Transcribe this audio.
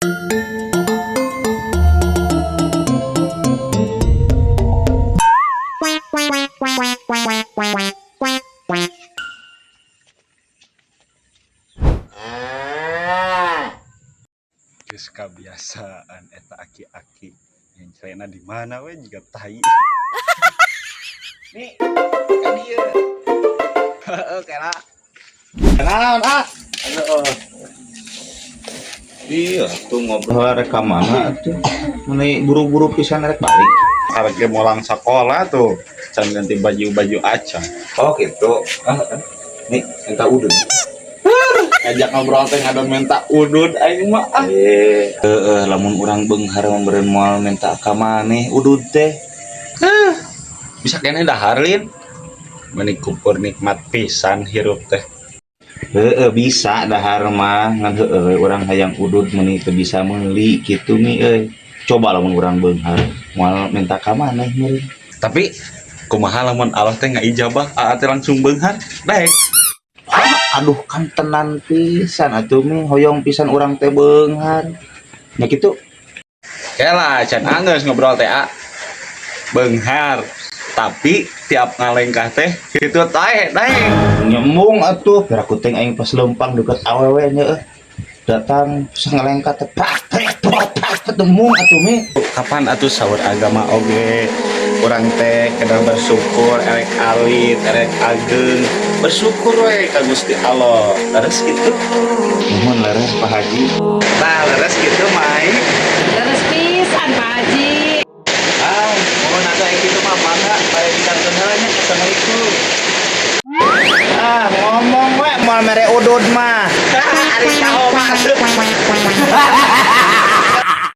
Geus kebiasaan eta aki-aki yang cerena di mana we juga tai. Nih, ka dieu. Heeh, kena. Kenaon, ah? Halo. Iya, tuh ngobrol reka mana tuh. Mulai buru-buru pisan rek balik. Arek ge molang sekolah tuh, can ganti baju-baju acan. Oh gitu. Nih, minta udun. Ngajak ngobrol teh ngadon minta udud aing mah. Lamun urang beunghar memberen moal minta ka maneh udud teh. Bisa kene dahar lin. Menikuper nikmat pisan hirup teh. Bisa dahar mah ngan urang hayang udud meuni teu bisa meuli kitu nih euy. Coba lamun urang beunghar moal minta ka maneh meureun. Tapi kumaha lamun Allah teh ngaijabah aa teh langsung beunghar? Daek. Aduh kan tenan pisan atuh mi hoyong pisan urang teh beunghar. Nya kitu. Kela can anggeus ngobrol teh a. Beunghar. Tapi tiap ngalengkah teh kitu tae daek. Nyembung atuh piraku teh aing pas lempang deket awewe nya datang bisa ngalengkat teh pak ketemu atuh mi. Kapan atuh saur agama oge urang teh kedah bersyukur erek alit erek ageng bersyukur we ka Gusti Allah leres kitu. Nuhun leres Pak Haji. Nah leres